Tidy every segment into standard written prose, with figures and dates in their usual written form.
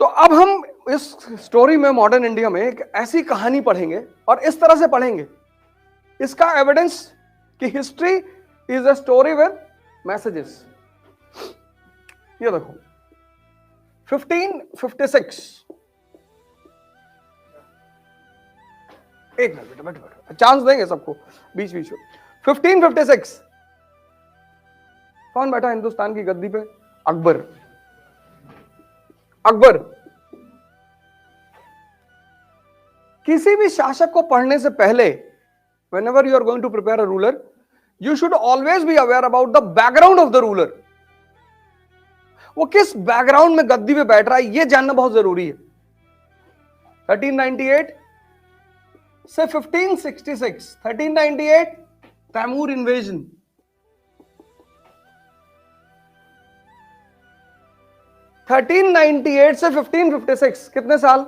तो अब हम इस स्टोरी में मॉडर्न इंडिया में एक ऐसी कहानी पढ़ेंगे और इस तरह से पढ़ेंगे, इसका एविडेंस कि history is a story with messages. ये देखो 1556, एक मिनट बैठो बैठो, चांस देंगे सबको बीच बीच में। 1556 कौन बैठा हिंदुस्तान की गद्दी पे? अकबर। अकबर। किसी भी शासक को पढ़ने से पहले, whenever you are going to prepare a ruler, you should always be aware about the background of the ruler. वो किस बैकग्राउंड में गद्दी पे बैठ रहा है ये जानना बहुत जरूरी है। 1398 से 1566, 1398 तैमूर इन्वेजन, 1398 से 1556 कितने साल?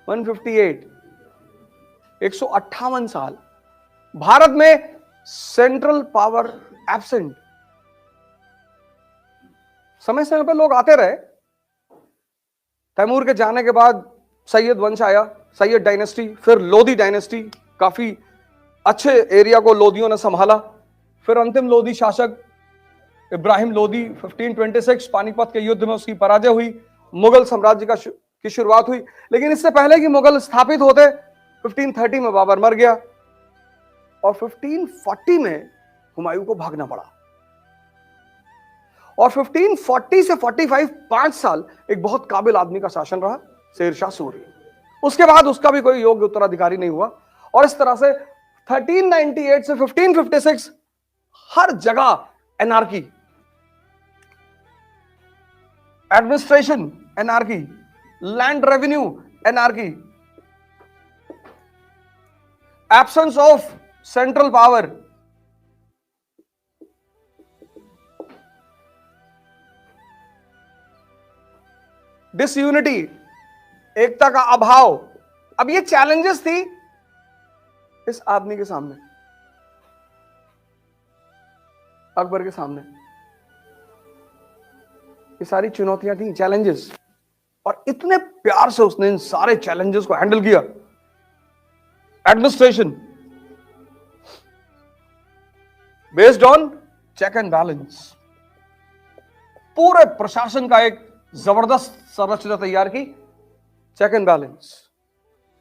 158, 158 साल। भारत में सेंट्रल पावर एब्सेंट। समय समय पर लोग आते रहे। तैमूर के जाने के बाद सैयद वंश आया, सैयद डायनेस्टी, फिर लोधी डायनेस्टी, काफी अच्छे एरिया को लोधियों ने संभाला। फिर अंतिम लोधी शासक इब्राहिम लोधी, 1526 पानीपत के युद्ध में उसकी पराजय हुई, मुगल साम्राज्य की शुरुआत हुई। लेकिन इससे पहले कि मुगल स्थापित होते 1530 में बाबर मर गया और 1540 में हुमायूं को भागना पड़ा। और 1540 से 45 5 साल एक बहुत काबिल आदमी का शासन रहा, शेरशाह सूरी। उसके बाद उसका भी कोई योग्य उत्तराधिकारी नहीं हुआ। और इस तरह से 1398 से 1556 हर जगह anarchy, administration anarchy, land revenue anarchy, absence of central power, disunity, एकता का अभाव। अब ये चैलेंजेस थी इस आदमी के सामने, अकबर के सामने। ये सारी चुनौतियां थी, चैलेंजेस, और इतने प्यार से उसने इन सारे चैलेंजेस को हैंडल किया। Administration based on check and balance, पूरे प्रशासन का एक जबरदस्त संरचना तैयार की। चेक एंड बैलेंस,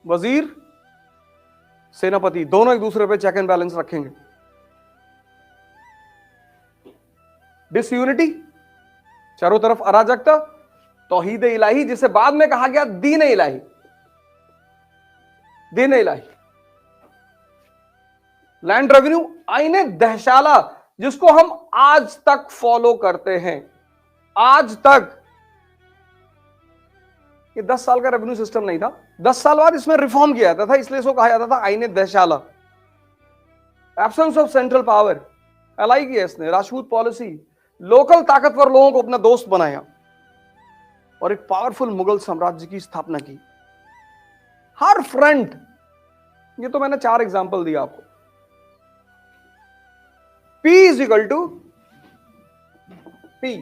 वजीर सेनापति दोनों एक दूसरे पे चेक एंड बैलेंस रखेंगे। डिसयूनिटी, चारों तरफ अराजकता, तौहीद इलाही, जिसे बाद में कहा गया दीन इलाही, दीन इलाही। लैंड रेवेन्यू, आईने दहशाला, जिसको हम आज तक फॉलो करते हैं, आज तक। ये 10 साल का रेवेन्यू सिस्टम नहीं था, 10 साल बाद इसमें रिफॉर्म किया जाता था, इसलिए इसको कहा जाता था आईने दहशाला। Absence of central power, ally की है इसने, राजपूत पॉलिसी, लोकल ताकतवर लोगों को अपना दोस्त बनाया और एक पावरफुल मुगल साम्राज्य की स्थापना की हर फ्रंट। ये तो मैंने 4 एग्जांपल दिया आपको। P is equal to P,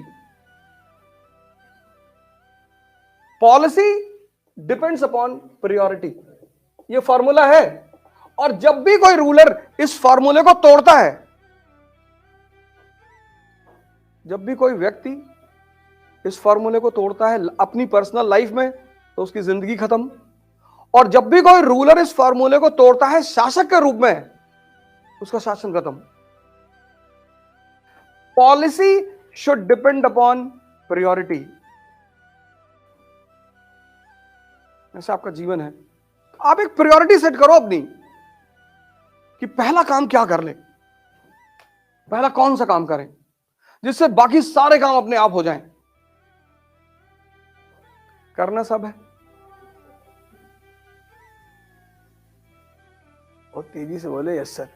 policy depends upon priority, ये फॉर्मूला है। और जब भी कोई रूलर इस फॉर्मूले को तोड़ता है, जब भी कोई व्यक्ति इस फॉर्मूले को तोड़ता है अपनी पर्सनल लाइफ में, तो उसकी जिंदगी खत्म। और जब भी कोई रूलर इस फॉर्मूले को तोड़ता है शासक के रूप में, उसका शासन खत्म। Policy should depend upon priority. ऐसा आपका जीवन है, आप एक प्रायोरिटी सेट करो अपनी कि पहला काम क्या कर ले, पहला कौन सा काम करें जिससे बाकी सारे काम अपने आप हो जाएं। करना सब है, और तेजी से बोले यस सर।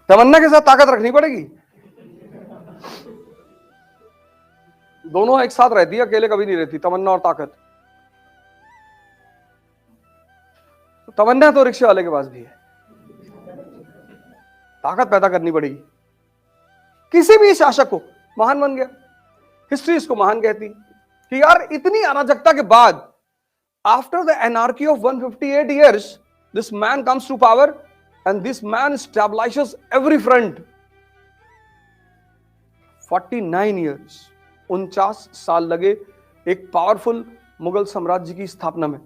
तमन्ना के साथ ताकत रखनी पड़ेगी, दोनों एक साथ रहती है, अकेले कभी नहीं रहती, तमन्ना और ताकत। तमन्ना तो रिक्शे वाले के पास भी है, ताकत पैदा करनी पड़ेगी। किसी भी शासक को महान बन गया, हिस्ट्री इसको महान कहती कि यार इतनी अराजकता के बाद, after the anarchy of 158 years, this man comes to power and this man establishes every front. 49 years, 49 साल लगे एक पावरफुल मुगल साम्राज्य की स्थापना में।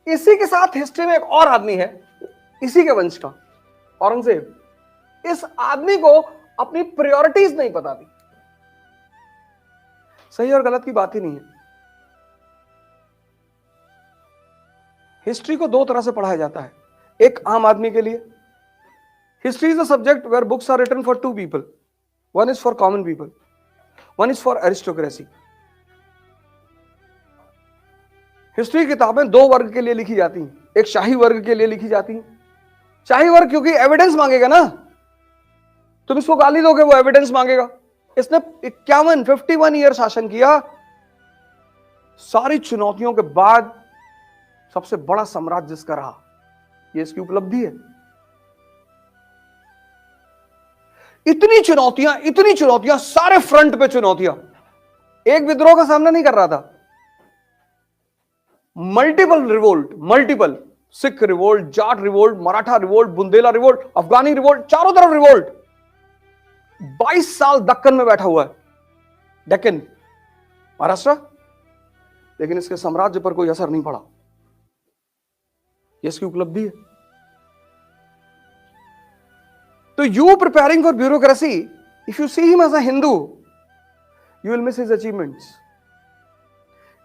इसी के साथ हिस्ट्री में एक और आदमी है, इसी के वंश का, औरंगजेब। इस आदमी को अपनी प्रायोरिटीज नहीं पता थी। सही और गलत की बात ही नहीं है। हिस्ट्री को दो तरह से पढ़ाया जाता है, एक आम आदमी के लिए। History is a subject where books are written for two people, one is for common people, one is for aristocracy. History किताबें दो वर्ग के लिए लिखी जाती हैं, एक शाही वर्ग के लिए लिखी जाती हैं। शाही वर्ग क्योंकि एविडेंस मांगेगा ना, तुम इसको गाली दोगे वो एविडेंस मांगेगा। इसने 51 ईयर शासन किया, सारी चुनौतियों के बाद सबसे बड़ा साम्राज्य जिसका रहा, ये इसकी उपलब्धि है। इतनी चुनौतियां, सारे फ्रंट पे चुनौतियां। एक विद्रोह का सामना नहीं कर रहा था, multiple revolt, Sikh revolt, Jat revolt, Maratha revolt, Bundela revolt, अफगानी रिवोल्ट, चारों तरफ रिवोल्ट। 22 साल दक्कन में बैठा हुआ है, डेक्कन, महाराष्ट्र, लेकिन इसके साम्राज्य पर कोई असर नहीं पड़ा। यह इसकी उपलब्धि है। तो you preparing for bureaucracy, if you see him as a Hindu, you will miss his achievements.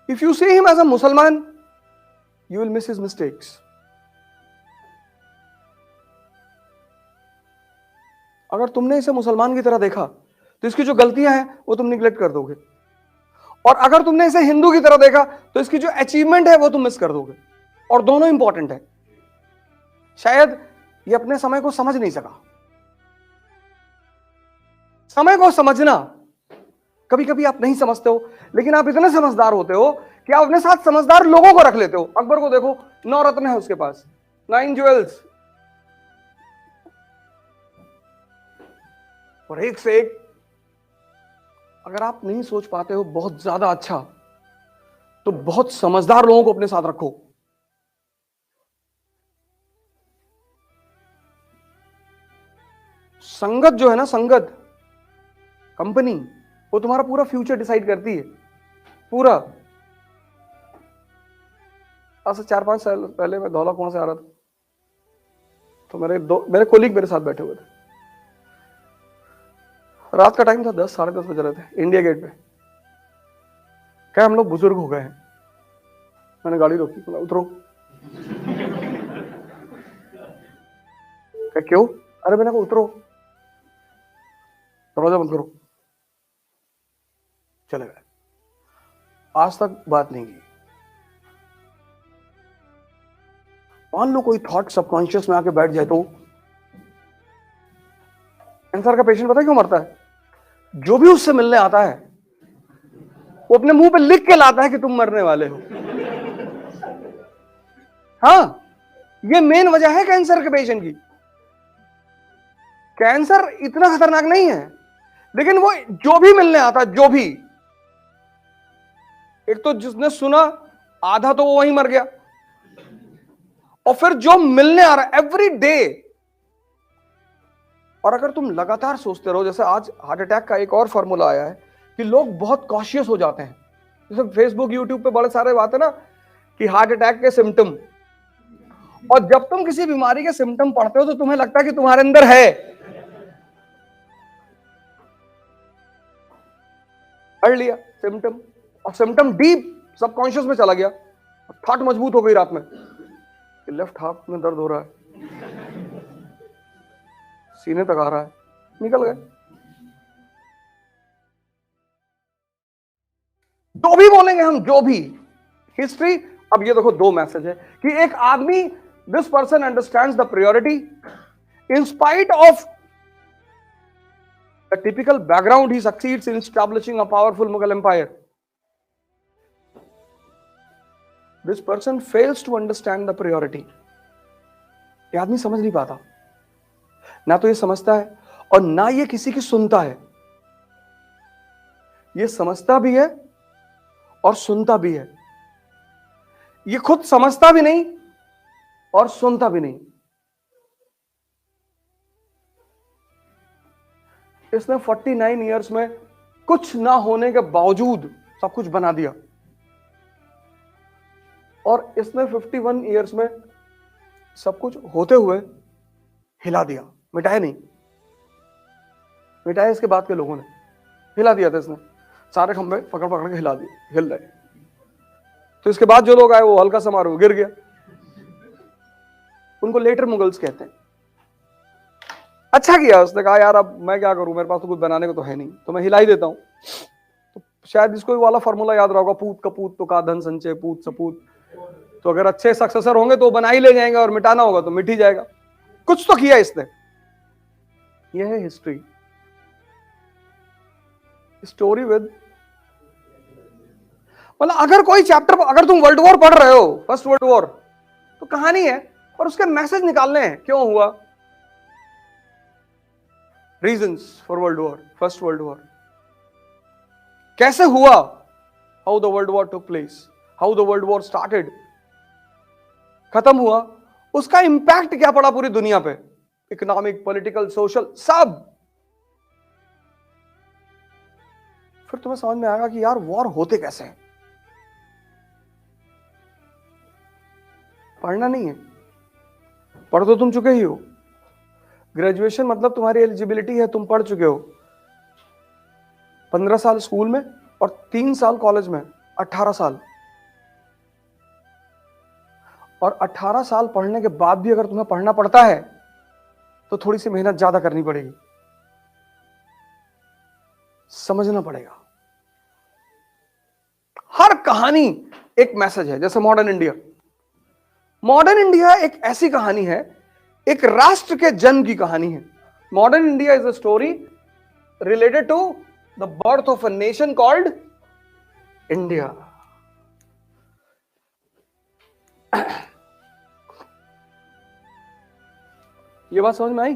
If you see him as a Musalman, you will miss his mistakes. अगर तुमने इसे मुसलमान की तरह देखा तो इसकी जो गलतियां हैं वो तुम निगलेक्ट कर दोगे, और अगर तुमने इसे हिंदू की तरह देखा तो इसकी जो अचीवमेंट है वो तुम मिस कर दोगे, और दोनों इंपॉर्टेंट है। शायद ये अपने समय को समझ नहीं सका। समय को समझना कभी कभी आप नहीं समझते हो, लेकिन आप इतने समझदार होते हो कि आप अपने साथ समझदार लोगों को रख लेते हो। अकबर को देखो, 9 रत्न है उसके पास, 9 ज्वेल्स, और एक से एक। अगर आप नहीं सोच पाते हो बहुत ज्यादा अच्छा, तो बहुत समझदार लोगों को अपने साथ रखो। संगत जो है ना, संगत, कंपनी, वो तुम्हारा पूरा फ्यूचर डिसाइड करती है, पूरा। आज से 4-5 साल पहले मैं धौला कुआं से आ रहा था, तो मेरे कोलीग मेरे साथ बैठे हुए थे। रात का टाइम था, 10 साढ़े 10 बज रहे थे, इंडिया गेट पे। क्या हम लोग बुजुर्ग हो गए हैं? मैंने गाड़ी रोकी, बोला उतरो। क्या क्यों? अरे मैंने कहा उतरो, दरवाजा बंद करो। चले गए। आज तक बात नहीं की। मान लो कोई थॉट सबकॉन्शियस में आके बैठ जाए तो। कैंसर का पेशेंट पता है क्यों मरता है? जो भी उससे मिलने आता है वो अपने मुंह पे लिख के लाता है कि तुम मरने वाले हो। हाँ, ये मेन वजह है कैंसर के पेशेंट की। कैंसर इतना खतरनाक नहीं है, लेकिन वो जो भी मिलने आता है, जो भी, एक तो जिसने सुना आधा तो वो वहीं मर गया, और फिर जो मिलने आ रहा है एवरी डे। और अगर तुम लगातार सोचते रहो, जैसे आज हार्ट अटैक का एक और फॉर्मूला आया है कि लोग बहुत कॉशियस हो जाते हैं। जैसे फेसबुक यूट्यूब पे बड़े सारे बात है ना कि हार्ट अटैक के सिम्टम, और जब तुम किसी बीमारी के सिम्टम पढ़ते हो तो तुम्हें लगता है कि तुम्हारे अंदर है। पढ़ लिया सिम्टम, और सिम्टम डीप सबकॉन्शियस में चला गया, थॉट मजबूत हो गई रात में कि लेफ्ट हाफ में दर्द हो रहा है, सीने तक आ रहा है, निकल गए। जो भी बोलेंगे हम, जो भी हिस्ट्री। अब ये देखो, 2 मैसेज है कि एक आदमी, this person understands the priority in spite of the typical background, he succeeds in establishing a powerful Mughal empire. This person fails to understand the priority. ये आदमी समझ नहीं पाता, ना तो ये समझता है और ना ये किसी की सुनता है। ये समझता भी है और सुनता भी है। ये खुद समझता भी नहीं और सुनता भी नहीं। इसने 49 इयर्स में कुछ ना होने के बावजूद सब कुछ बना दिया, और इसने 51 इयर्स में सब कुछ होते हुए हिला दिया। मिटाया नहीं, मिटाया इसके बाद के लोगों ने, हिला दिया था इसने। सारे खंभे पकड़ पकड़ के हिला दिए, हिल रहे। तो इसके बाद जो लोग आए वो हल्का सा मारो गिर गया। उनको लेटर मुगल्स कहते हैं। अच्छा किया उसने, कहा यार अब मैं क्या करूं, मेरे पास तो कुछ बनाने को तो है नहीं, तो मैं हिला ही देता हूं। तो शायद इसको वाला फॉर्मूला याद रहा होगा, पूत कपूत तो का धन संचय पूत सपूत। तो अगर अच्छे सक्सेसर होंगे तो बना ही ले जाएंगे, और मिटाना होगा तो मिट ही जाएगा। कुछ तो किया इसने। यह है हिस्ट्री। स्टोरी विद, मतलब अगर कोई चैप्टर, अगर तुम वर्ल्ड वॉर पढ़ रहे हो, फर्स्ट वर्ल्ड वॉर, तो कहानी है और उसके मैसेज निकालने हैं। क्यों हुआ, reasons for world war, first world war कैसे हुआ, how the world war took place, how the world war started, खत्म हुआ, उसका इंपैक्ट क्या पड़ा पूरी दुनिया पे, इकोनॉमिक, पॉलिटिकल, सोशल, सब। फिर तुम्हें समझ में आएगा कि यार वॉर होते कैसे हैं। पढ़ना नहीं है, पढ़ तो तुम चुके ही हो। ग्रेजुएशन मतलब तुम्हारी एलिजिबिलिटी है, तुम पढ़ चुके हो। 15 साल स्कूल में और 3 साल कॉलेज में, 18 साल। और 18 साल पढ़ने के बाद भी अगर तुम्हें पढ़ना पड़ता है तो थोड़ी सी मेहनत ज्यादा करनी पड़ेगी, समझना पड़ेगा। हर कहानी एक मैसेज है। जैसे मॉडर्न इंडिया, मॉडर्न इंडिया एक ऐसी कहानी है, एक राष्ट्र के जन्म की कहानी है। Modern India is a story related to the birth of a nation called India. ये बात समझ में आई?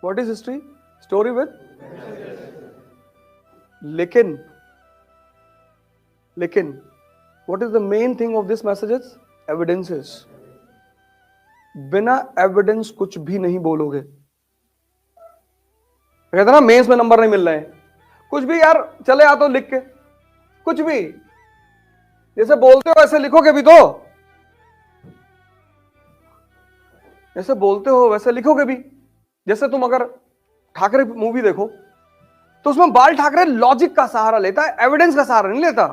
What is history? Story with, लेकिन what is the main thing of this messages? Evidences. बिना एविडेंस कुछ भी नहीं बोलोगे। कहते ना मेंस में नंबर नहीं मिल रहे हैं, कुछ भी यार चले आ तो लिख के, कुछ भी जैसे बोलते हो वैसे लिखोगे भी तो, जैसे बोलते हो वैसे लिखोगे भी। जैसे तुम अगर ठाकरे मूवी देखो तो उसमें बाल ठाकरे लॉजिक का सहारा लेता है, एविडेंस का सहारा नहीं लेता।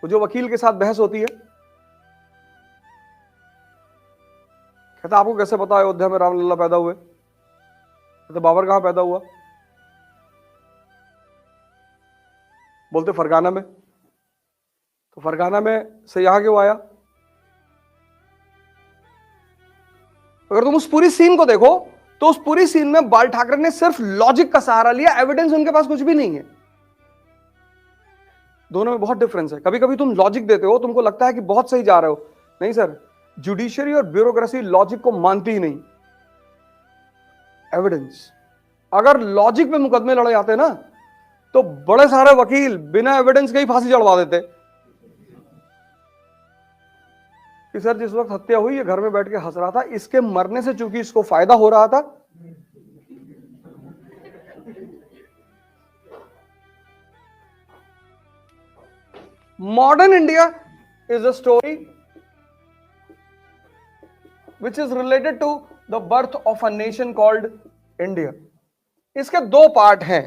वो जो वकील के साथ बहस होती है, कहता आपको कैसे पता अयोध्या में रामलला पैदा हुए? कहते बाबर कहां पैदा हुआ? बोलते फरगाना में। तो फरगाना में से यहां क्यों आया? अगर तुम उस पूरी सीन को देखो तो उस पूरी सीन में बाल ठाकरे ने सिर्फ लॉजिक का सहारा लिया, एविडेंस उनके पास कुछ भी नहीं है। दोनों में बहुत डिफरेंस है। कभी कभी तुम लॉजिक देते हो, तुमको लगता है कि बहुत सही जा रहे हो, नहीं सर, जुडिशरी और ब्यूरोक्रेसी लॉजिक को मानती ही नहीं, एविडेंस। अगर लॉजिक पे मुकदमे लड़े जाते ना तो बड़े सारे वकील बिना एविडेंस के ही फांसी चढ़वा देते कि सर जिस वक्त हत्या हुई ये घर में बैठ के हंस रहा था, इसके मरने से चूंकि इसको फायदा हो रहा था। Modern India is a story which is related to the birth of a nation called India. इसके दो पार्ट हैं,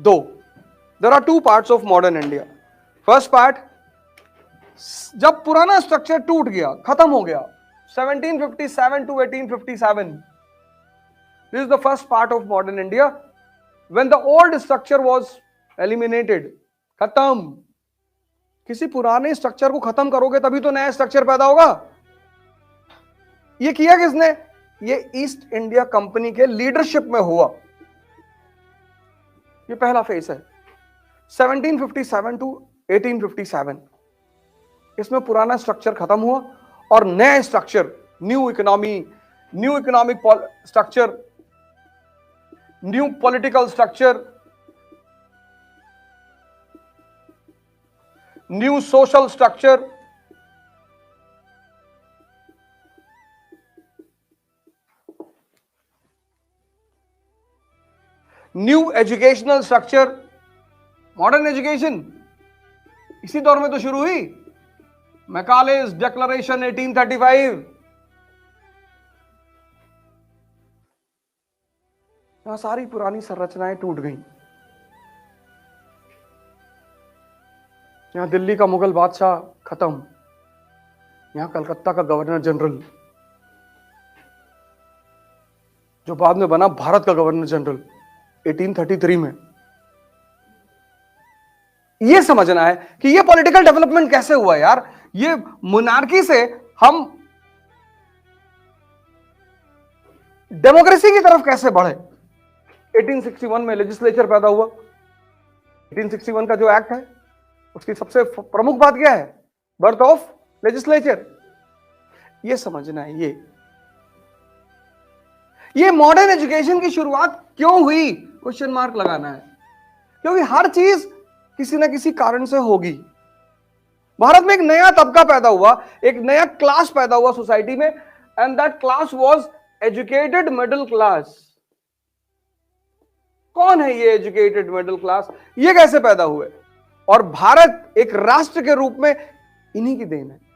दो। There are two parts of modern India. First part, जब पुराना स्ट्रक्चर टूट गया, खत्म हो गया, 1757 to 1857. This is the first part of modern India, when the old structure was eliminated. खत्म। किसी पुराने स्ट्रक्चर को खत्म करोगे तभी तो नया स्ट्रक्चर पैदा होगा। ये किया किसने? ये ईस्ट इंडिया कंपनी के लीडरशिप में हुआ। ये पहला फेज है, 1757 टू 1857। इसमें पुराना स्ट्रक्चर खत्म हुआ और नया structure, new economic structure new political structure, new social structure, new educational structure. Modern education इसी दौर में तो शुरू हुई, मैकालेस डिक्लेरेशन 1835। यहां सारी पुरानी संरचनाएं टूट गई। यहां दिल्ली का मुगल बादशाह खत्म, यहां कलकत्ता का गवर्नर जनरल, जो बाद में बना भारत का गवर्नर जनरल 1833 में। यह समझना है कि यह पॉलिटिकल डेवलपमेंट कैसे हुआ यार। ये मोनार्की से हम डेमोक्रेसी की तरफ कैसे बढ़े। 1861 में लेजिस्लेचर पैदा हुआ। 1861 का जो एक्ट है उसकी सबसे प्रमुख बात क्या है, बर्थ ऑफ लेजिस्लेचर। यह समझना है ये मॉडर्न एजुकेशन की शुरुआत क्यों हुई, क्वेश्चन मार्क लगाना है। क्योंकि हर चीज किसी ना किसी कारण से होगी। भारत में एक नया तबका पैदा हुआ, एक नया क्लास पैदा हुआ सोसाइटी में, and that class was educated middle class. कौन है ये एजुकेटेड मिडिल क्लास, ये कैसे पैदा हुए? और भारत एक राष्ट्र के रूप में इन्हीं की देन है।